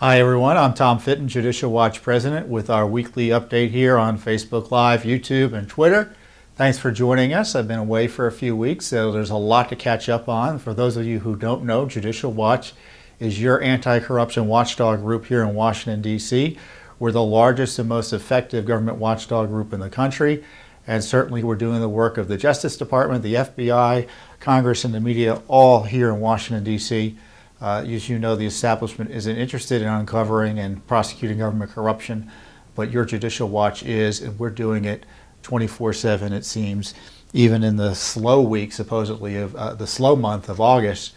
Hi everyone, I'm Tom Fitton, Judicial Watch President, with our weekly update here on Facebook Live, YouTube, and Twitter. Thanks for joining us. I've been away for a few weeks, so there's a lot to catch up on. For those of you who don't know, Judicial Watch is your anti-corruption watchdog group here in Washington, D.C. We're the largest and most effective government watchdog group in the country, and certainly we're doing the work of the Justice Department, the FBI, Congress, and the media, all here in Washington, D.C. As you know, the establishment isn't interested in uncovering and prosecuting government corruption, but your Judicial Watch is, and we're doing it 24/7, it seems. Even in the slow week, supposedly, of the slow month of August,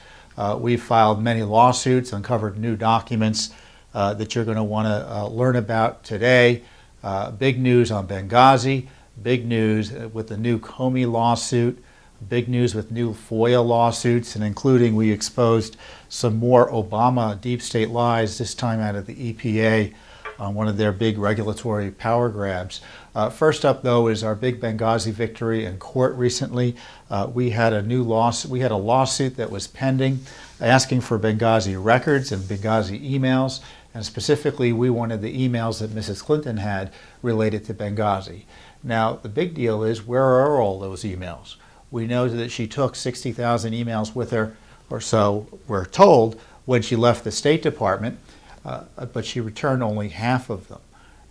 we've filed many lawsuits, uncovered new documents that you're going to want to learn about today. Big news on Benghazi, big news with the new Comey lawsuit, big news with new FOIA lawsuits, and including we exposed some more Obama deep state lies, this time out of the EPA on one of their big regulatory power grabs. First up, though, is our big Benghazi victory in court recently. We had a lawsuit that was pending asking for Benghazi records and Benghazi emails, and specifically we wanted the emails that Mrs. Clinton had related to Benghazi. Now, the big deal is, where are all those emails? We know that she took 60,000 emails with her, or so we're told, when she left the State Department, but she returned only half of them.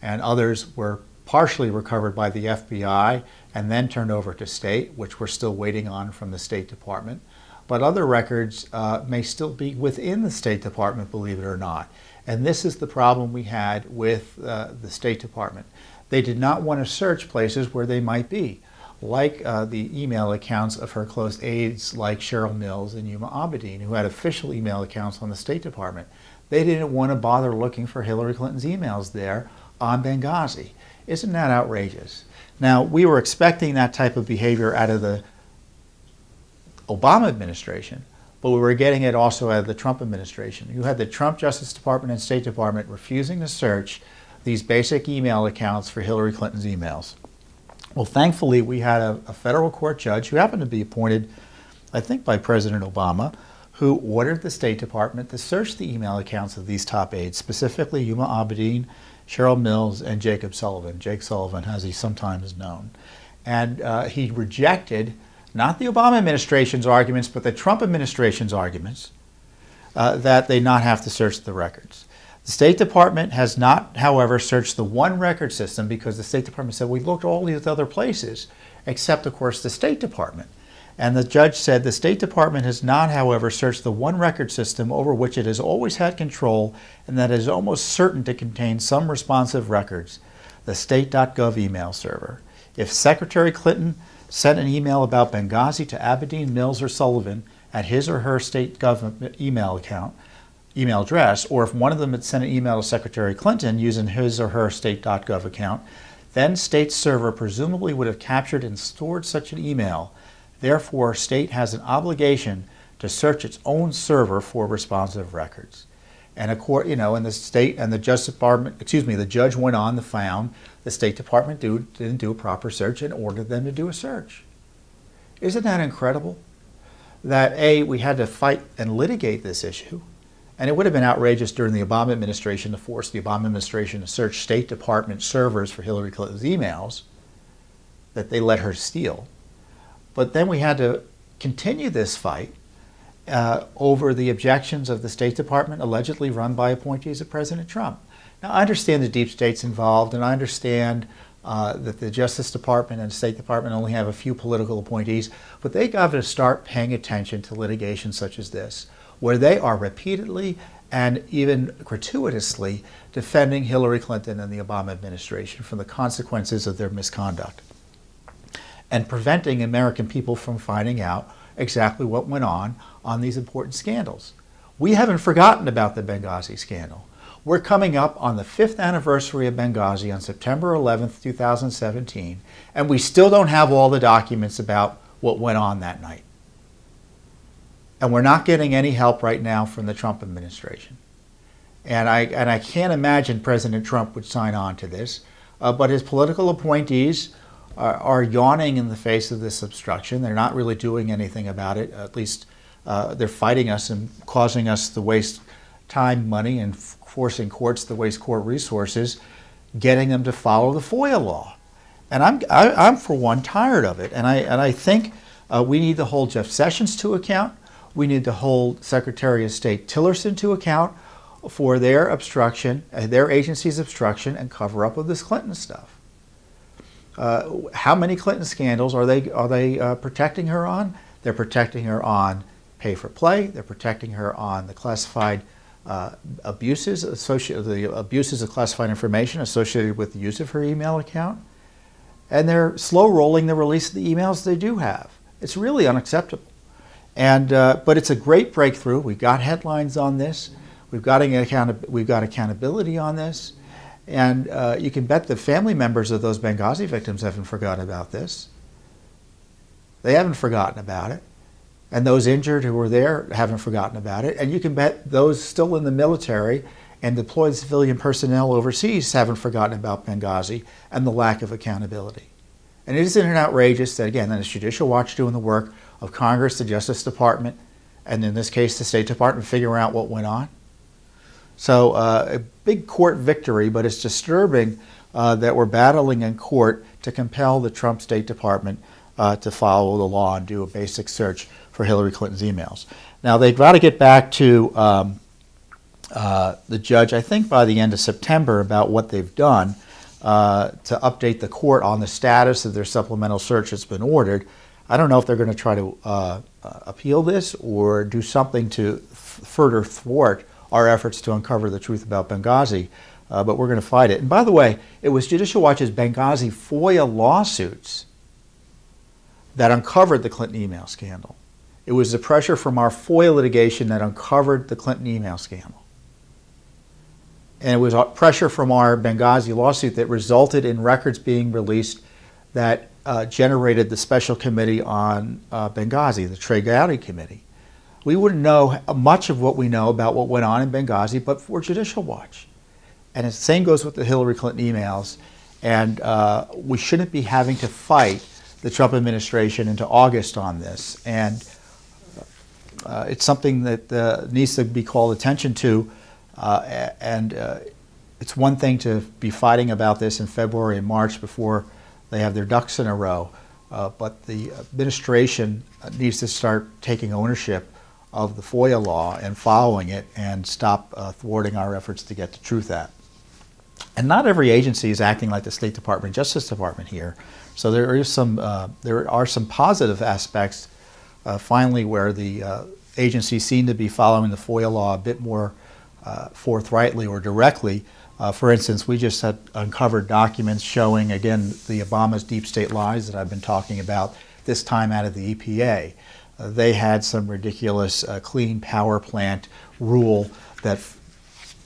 And others were partially recovered by the FBI and then turned over to State, which we're still waiting on from the State Department. But other records may still be within the State Department, believe it or not. And this is the problem we had with the State Department. They did not want to search places where they might be, like the email accounts of her close aides like Cheryl Mills and Huma Abedin, who had official email accounts on the State Department. They didn't want to bother looking for Hillary Clinton's emails there on Benghazi. Isn't that outrageous? Now, we were expecting that type of behavior out of the Obama administration, but we were getting it also out of the Trump administration. You had the Trump Justice Department and State Department refusing to search these basic email accounts for Hillary Clinton's emails. Well, thankfully, we had a federal court judge who happened to be appointed, I think, by President Obama, who ordered the State Department to search the email accounts of these top aides, specifically Huma Abedin, Cheryl Mills, and Jacob Sullivan, Jake Sullivan, as he's sometimes known. And he rejected not the Obama administration's arguments, but the Trump administration's arguments that they not have to search the records. The State Department has not, however, searched the one record system, because the State Department said, we looked at all these other places, except, of course, the State Department. And the judge said the State Department has not, however, searched the one record system over which it has always had control and that is almost certain to contain some responsive records, the state.gov email server. If Secretary Clinton sent an email about Benghazi to Abedin, Mills, or Sullivan at his or her state government email address, or if one of them had sent an email to Secretary Clinton using his or her state.gov account, then State's server presumably would have captured and stored such an email. Therefore, State has an obligation to search its own server for responsive records. And and the State and the Justice Department, the judge went on to found the State Department didn't do a proper search and ordered them to do a search. Isn't that incredible? That we had to fight and litigate this issue. And it would have been outrageous during the Obama administration to force the Obama administration to search State Department servers for Hillary Clinton's emails that they let her steal. But then we had to continue this fight over the objections of the State Department, allegedly run by appointees of President Trump. Now, I understand the deep state's involved, and I understand that the Justice Department and the State Department only have a few political appointees, but they got to start paying attention to litigation such as this, where they are repeatedly and even gratuitously defending Hillary Clinton and the Obama administration from the consequences of their misconduct, and preventing American people from finding out exactly what went on these important scandals. We haven't forgotten about the Benghazi scandal. We're coming up on the 5th anniversary of Benghazi on September 11th, 2017, and we still don't have all the documents about what went on that night. And we're not getting any help right now from the Trump administration. And I can't imagine President Trump would sign on to this, but his political appointees are yawning in the face of this obstruction. They're not really doing anything about it. At least they're fighting us and causing us to waste time, money, and forcing courts to waste court resources, getting them to follow the FOIA law. And I'm for one, tired of it. And I think we need to hold Jeff Sessions to account. We need to hold Secretary of State Tillerson to account for their obstruction, their agency's obstruction and cover up of this Clinton stuff. How many Clinton scandals are they protecting her on? They're protecting her on pay for play. They're protecting her on the classified abuses of classified information associated with the use of her email account. And they're slow rolling the release of the emails they do have. It's really unacceptable. And but it's a great breakthrough. We've got headlines on this. We've got accountability on this. And you can bet the family members of those Benghazi victims haven't forgotten about this. They haven't forgotten about it. And those injured who were there haven't forgotten about it. And you can bet those still in the military and deployed civilian personnel overseas haven't forgotten about Benghazi and the lack of accountability. And isn't it outrageous that, again, it's Judicial Watch doing the work of Congress, the Justice Department, and in this case, the State Department figuring out what went on? So a big court victory, but it's disturbing that we're battling in court to compel the Trump State Department to follow the law and do a basic search for Hillary Clinton's emails. Now, they've got to get back to the judge, I think by the end of September, about what they've done to update the court on the status of their supplemental search that's been ordered. I don't know if they're going to try to appeal this or do something to further thwart our efforts to uncover the truth about Benghazi, but we're going to fight it. And by the way, it was Judicial Watch's Benghazi FOIA lawsuits that uncovered the Clinton email scandal. It was the pressure from our FOIA litigation that uncovered the Clinton email scandal. And it was pressure from our Benghazi lawsuit that resulted in records being released that generated the special committee on Benghazi, the Trey Gowdy Committee. We wouldn't know much of what we know about what went on in Benghazi but for Judicial Watch. And the same goes with the Hillary Clinton emails. And we shouldn't be having to fight the Trump administration into August on this. And it's something that needs to be called attention to. It's one thing to be fighting about this in February and March before they have their ducks in a row. But the administration needs to start taking ownership of the FOIA law and following it and stop thwarting our efforts to get the truth out. And not every agency is acting like the State Department, Justice Department here. So there are some positive aspects finally where the agencies seem to be following the FOIA law a bit more forthrightly or directly. For instance, we just had uncovered documents showing, again, the Obama's deep state lies that I've been talking about, this time out of the EPA. They had some ridiculous clean power plant rule that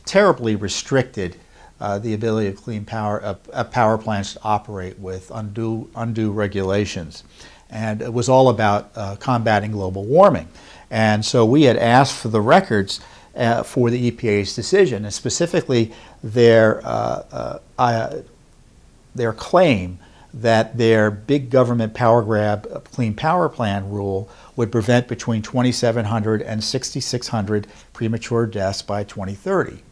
terribly restricted the ability of clean power plants to operate with undue regulations. And it was all about combating global warming. And so we had asked for the records for the EPA's decision, and specifically their claim that their big government power grab clean power plan rule would prevent between 2,700 and 6,600 premature deaths by 2030.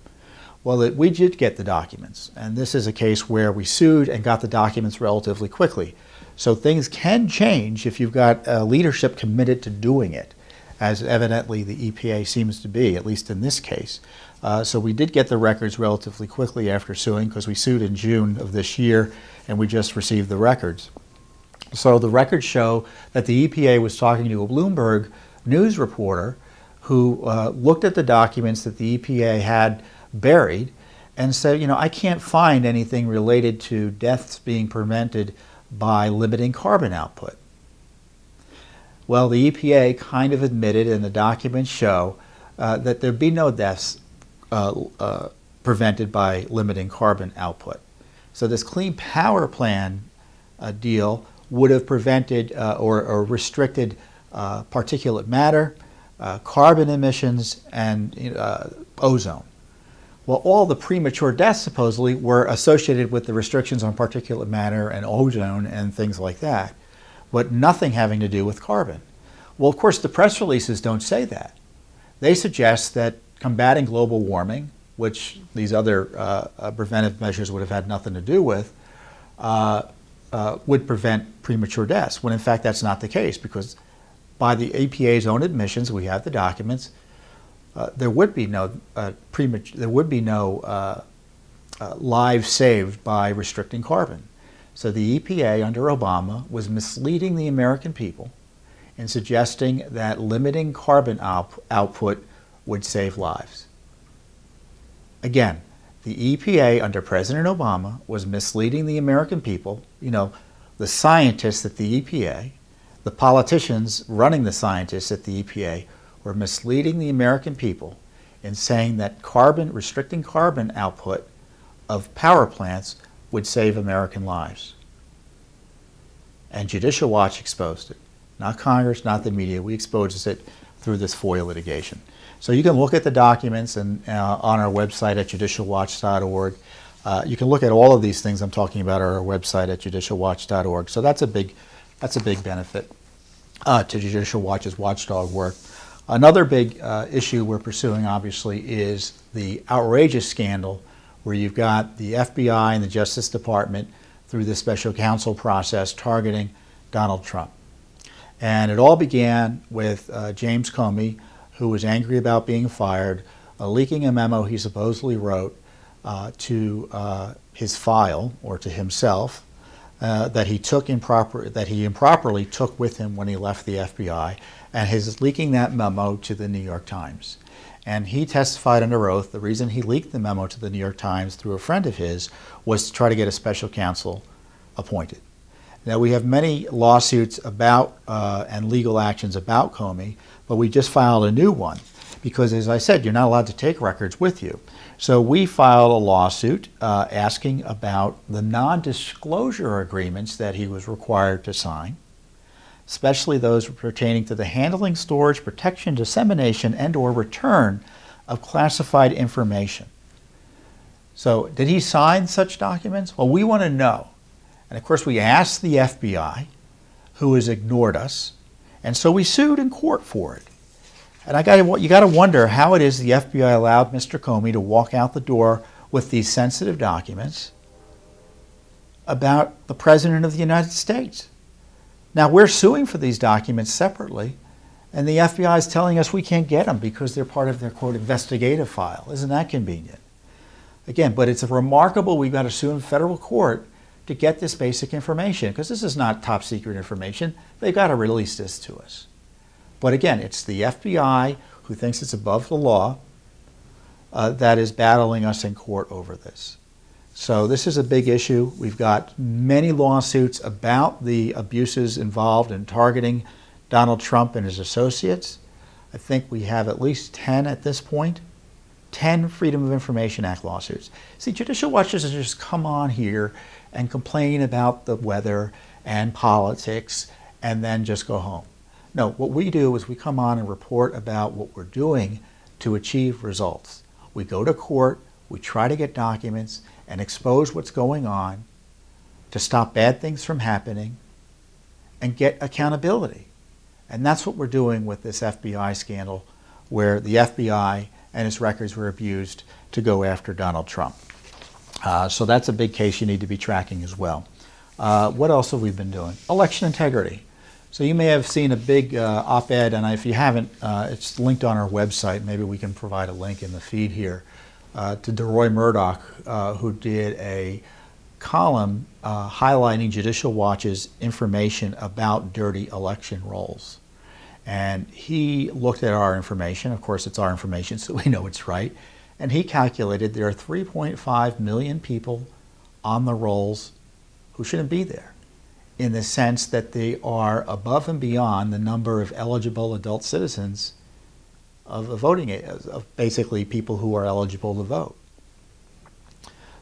Well, we did get the documents, and this is a case where we sued and got the documents relatively quickly. So things can change if you've got leadership committed to doing it, as evidently the EPA seems to be, at least in this case. So we did get the records relatively quickly after suing, because we sued in June of this year, and we just received the records. So the records show that the EPA was talking to a Bloomberg news reporter who looked at the documents that the EPA had buried and said, you know, I can't find anything related to deaths being prevented by limiting carbon output. Well, the EPA kind of admitted, and the documents show, that there'd be no deaths prevented by limiting carbon output. So this clean power plan deal would have prevented or restricted particulate matter, carbon emissions, and ozone. Well, all the premature deaths supposedly were associated with the restrictions on particulate matter and ozone and things like that, but nothing having to do with carbon. Well, of course, the press releases don't say that. They suggest that combating global warming which these other preventive measures would have had nothing to do with, would prevent premature deaths, when in fact that's not the case, because by the EPA's own admissions, we have the documents, there would be no lives saved by restricting carbon. So the EPA under Obama was misleading the American people in suggesting that limiting carbon output would save lives. Again, the EPA under President Obama was misleading the American people. You know, the scientists at the EPA, the politicians running the scientists at the EPA were misleading the American people in saying that restricting carbon output of power plants would save American lives. And Judicial Watch exposed it. Not Congress, not the media. We exposed it through this FOIA litigation. So you can look at the documents and on our website at judicialwatch.org. You can look at all of these things I'm talking about on our website at judicialwatch.org. So that's a big benefit to Judicial Watch's watchdog work. Another big issue we're pursuing, obviously, is the outrageous scandal where you've got the FBI and the Justice Department through the special counsel process targeting Donald Trump. And it all began with James Comey, who was angry about being fired, leaking a memo he supposedly wrote to his file, or to himself, that he improperly took with him when he left the FBI, and his leaking that memo to the New York Times. And he testified under oath the reason he leaked the memo to the New York Times through a friend of his was to try to get a special counsel appointed. Now, we have many lawsuits about and legal actions about Comey, but we just filed a new one because, as I said, you're not allowed to take records with you. So we filed a lawsuit asking about the non-disclosure agreements that he was required to sign, especially those pertaining to the handling, storage, protection, dissemination, and/or return of classified information. So did he sign such documents? Well, we want to know. And of course, we asked the FBI, who has ignored us, and so we sued in court for it. And you got to wonder how it is the FBI allowed Mr. Comey to walk out the door with these sensitive documents about the President of the United States. Now, we're suing for these documents separately, and the FBI is telling us we can't get them because they're part of their, quote, investigative file. Isn't that convenient? Again, but it's remarkable we've got to sue in federal court to get this basic information, because this is not top secret information. They've got to release this to us. But again, it's the FBI who thinks it's above the law that is battling us in court over this. So this is a big issue. We've got many lawsuits about the abuses involved in targeting Donald Trump and his associates. I think we have at least 10 at this point. 10 Freedom of Information Act lawsuits. See, Judicial Watch doesn't just come on here and complain about the weather and politics and then just go home. No, what we do is we come on and report about what we're doing to achieve results. We go to court, we try to get documents and expose what's going on to stop bad things from happening and get accountability. And that's what we're doing with this FBI scandal, where the FBI and its records were abused to go after Donald Trump. So that's a big case you need to be tracking as well. What else have we been doing? Election integrity. So you may have seen a big op-ed, and if you haven't, it's linked on our website. Maybe we can provide a link in the feed here to DeRoy Murdoch, who did a column highlighting Judicial Watch's information about dirty election rolls. And he looked at our information. Of course, it's our information, so we know it's right. And he calculated there are 3.5 million people on the rolls who shouldn't be there, in the sense that they are above and beyond the number of eligible adult citizens of voting, of basically people who are eligible to vote.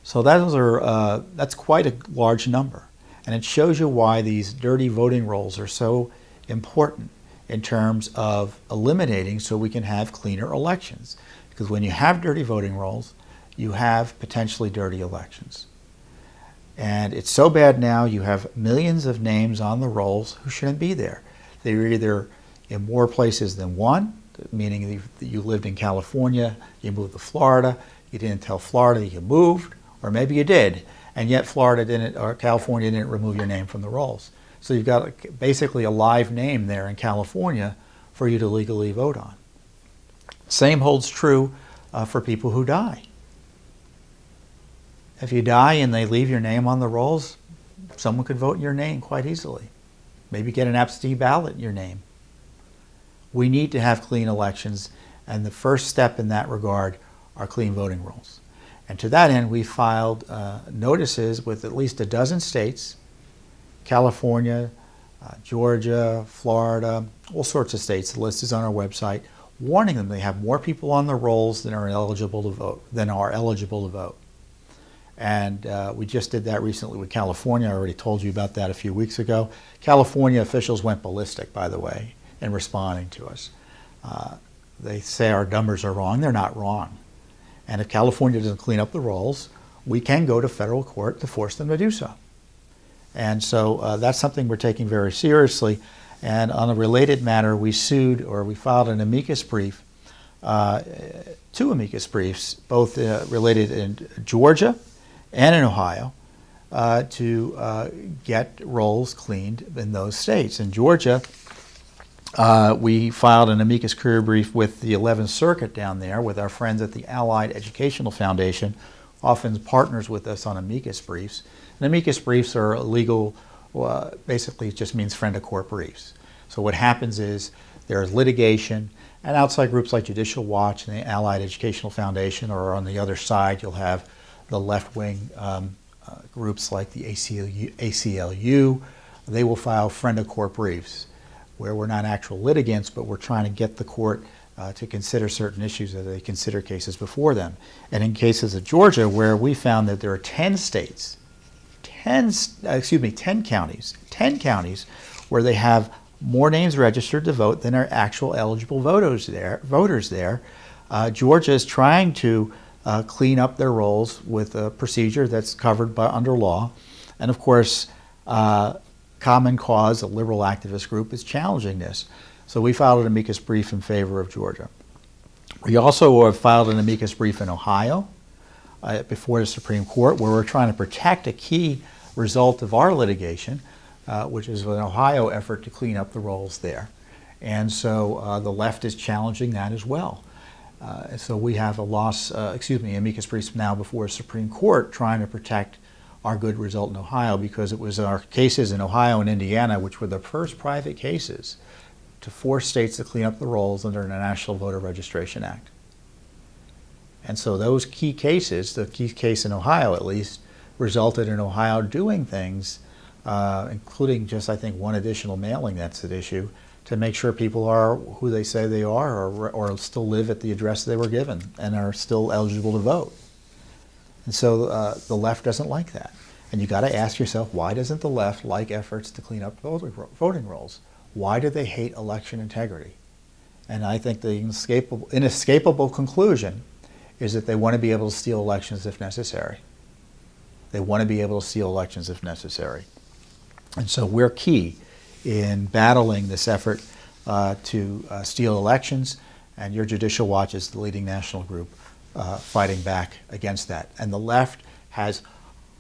So that's quite a large number. And it shows you why these dirty voting rolls are so important in terms of eliminating, so we can have cleaner elections. Because when you have dirty voting rolls, you have potentially dirty elections. And it's so bad now, you have millions of names on the rolls who shouldn't be there. They're either in more places than one, meaning that you lived in California, you moved to Florida, You didn't tell Florida you moved, or maybe you did, and yet Florida didn't, or California didn't remove your name from the rolls. So you've got basically a live name there in California for you to legally vote on. Same holds true for people who die. If you die and they leave your name on the rolls, someone could vote in your name quite easily. Maybe get an absentee ballot in your name. We need to have clean elections, and the first step in that regard are clean voting rolls. And to that end, we filed notices with at least a dozen states, California, Georgia, Florida, all sorts of states. The list is on our website, warning them they have more people on the rolls than are eligible to vote. And we just did that recently with California. I already told you about that a few weeks ago. California officials went ballistic, by the way, in responding to us. They say our numbers are wrong. They're not wrong. And if California doesn't clean up the rolls, we can go to federal court to force them to do so. And so that's something we're taking very seriously. And on a related matter, we filed an amicus brief, two amicus briefs, both related in Georgia and in Ohio, to get rolls cleaned in those states. In Georgia, we filed an amicus curiae brief with the 11th Circuit down there with our friends at the Allied Educational Foundation, often partners with us on amicus briefs. And amicus briefs are legal, basically it just means friend of court briefs. So what happens is there's litigation, and outside groups like Judicial Watch and the Allied Educational Foundation, or on the other side you'll have the left-wing groups like the ACLU. They will file friend of court briefs where we're not actual litigants, but we're trying to get the court to consider certain issues as they consider cases before them. And in cases of Georgia, where we found that there are 10 counties where they have more names registered to vote than are actual eligible voters there. Georgia is trying to clean up their rolls with a procedure that's covered under law. And of course, Common Cause, a liberal activist group, is challenging this. So we filed an amicus brief in favor of Georgia. We also have filed an amicus brief in Ohio before the Supreme Court, where we're trying to protect a key result of our litigation, which is an Ohio effort to clean up the rolls there. And so the left is challenging that as well. So we have amicus briefs now before the Supreme Court trying to protect our good result in Ohio, because it was our cases in Ohio and Indiana which were the first private cases to force states to clean up the rolls under the National Voter Registration Act. And so those key cases, the key case in Ohio at least, resulted in Ohio doing things, including just, I think, one additional mailing that's at issue, to make sure people are who they say they are, or still live at the address they were given and are still eligible to vote. And so the left doesn't like that. And you got to ask yourself, why doesn't the left like efforts to clean up voting rolls? Why do they hate election integrity? And I think the inescapable conclusion is that they want to be able to steal elections if necessary. They want to be able to steal elections if necessary. And so we're key in battling this effort to steal elections, and your Judicial Watch is the leading national group fighting back against that. And the left has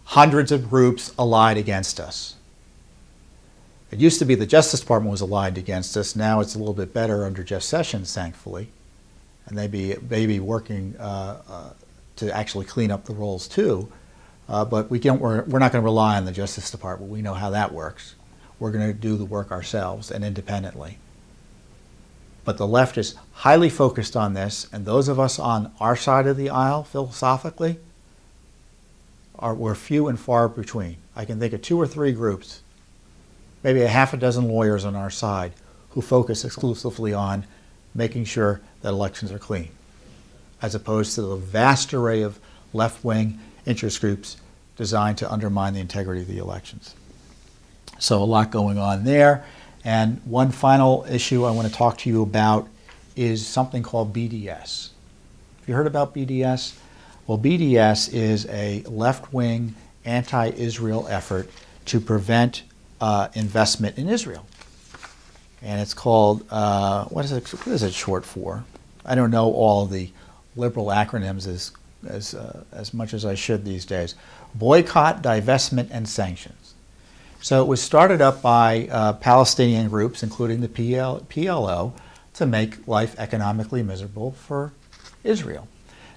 hundreds of groups allied against us. It used to be the Justice Department was allied against us. Now it's a little bit better under Jeff Sessions, thankfully. And they be working to actually clean up the rolls too. But we're not going to rely on the Justice Department. We know how that works. We're going to do the work ourselves and independently. But the left is highly focused on this, and those of us on our side of the aisle, philosophically, we're few and far between. I can think of 2 or 3 groups, maybe a half a dozen lawyers on our side, who focus exclusively on making sure that elections are clean, as opposed to the vast array of left-wing interest groups designed to undermine the integrity of the elections. So a lot going on there. And one final issue I want to talk to you about is something called BDS. Have you heard about BDS? Well, BDS is a left-wing anti-Israel effort to prevent investment in Israel. And it's called, what is it short for? I don't know all the liberal acronyms as as much as I should these days. Boycott, divestment, and sanctions. So it was started up by Palestinian groups, including the PLO, to make life economically miserable for Israel.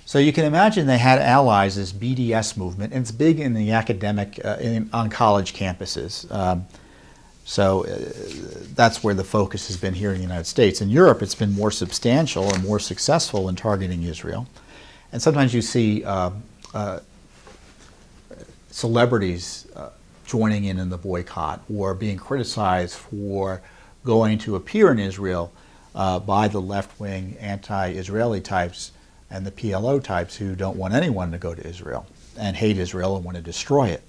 So you can imagine they had allies, this BDS movement, and it's big in the academic, on college campuses. That's where the focus has been here in the United States. In Europe, it's been more substantial and more successful in targeting Israel. And sometimes you see celebrities joining in the boycott or being criticized for going to appear in Israel by the left-wing anti-Israeli types and the PLO types who don't want anyone to go to Israel and hate Israel and want to destroy it.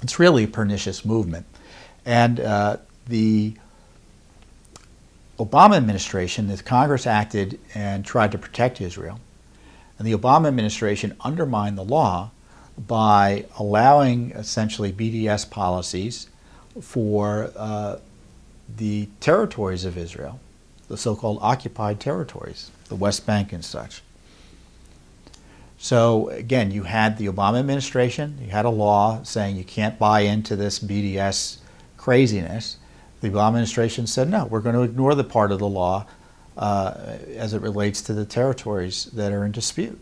It's really a pernicious movement. And the Obama administration, the Congress acted and tried to protect Israel. And the Obama administration undermined the law by allowing essentially BDS policies for the territories of Israel, the so-called occupied territories, the West Bank and such. So again, you had the Obama administration, you had a law saying you can't buy into this BDS craziness. The Obama administration said, no, we're going to ignore the part of the law as it relates to the territories that are in dispute.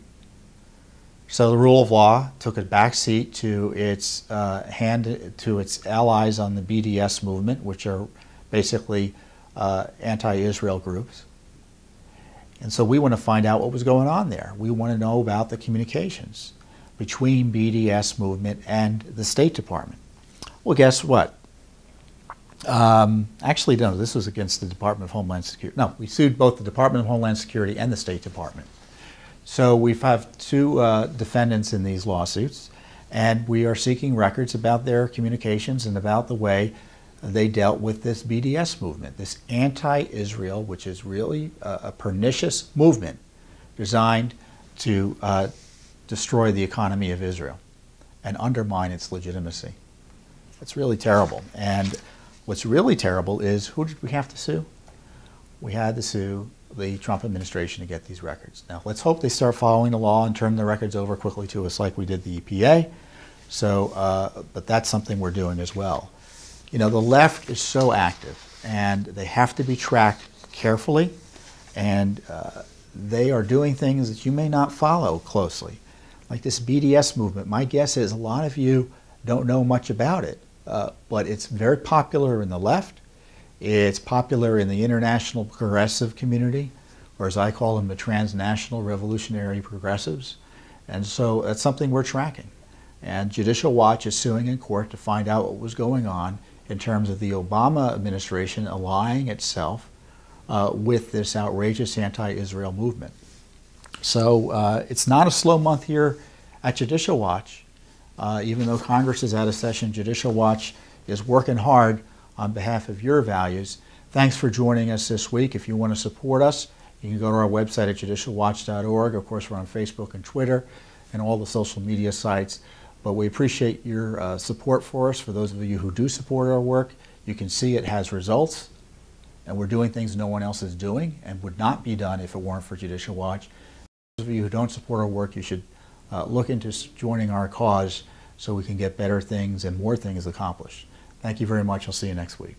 So the rule of law took a backseat to its allies on the BDS movement, which are basically anti-Israel groups. And so we want to find out what was going on there. We want to know about the communications between BDS movement and the State Department. Well, guess what? Actually, no, this was against the Department of Homeland Security. No, we sued both the Department of Homeland Security and the State Department. So we have two defendants in these lawsuits, and we are seeking records about their communications and about the way they dealt with this BDS movement, this anti-Israel, which is really a pernicious movement designed to destroy the economy of Israel and undermine its legitimacy. It's really terrible. And what's really terrible is, who did we have to sue? We had to sue the Trump administration to get these records. Now, let's hope they start following the law and turn the records over quickly to us like we did the EPA. So, but that's something we're doing as well. You know, the left is so active, and they have to be tracked carefully, and they are doing things that you may not follow closely. Like this BDS movement, my guess is a lot of you don't know much about it, but it's very popular in the left. It's popular in the international progressive community, or as I call them, the transnational revolutionary progressives. And so that's something we're tracking. And Judicial Watch is suing in court to find out what was going on in terms of the Obama administration allying itself with this outrageous anti-Israel movement. So it's not a slow month here at Judicial Watch. Even though Congress is out of session, Judicial Watch is working hard on behalf of your values. Thanks for joining us this week. If you want to support us, you can go to our website at judicialwatch.org. Of course, we're on Facebook and Twitter and all the social media sites. But we appreciate your support for us. For those of you who do support our work, you can see it has results, and we're doing things no one else is doing and would not be done if it weren't for Judicial Watch. Those of you who don't support our work, you should look into joining our cause so we can get better things and more things accomplished. Thank you very much. I'll see you next week.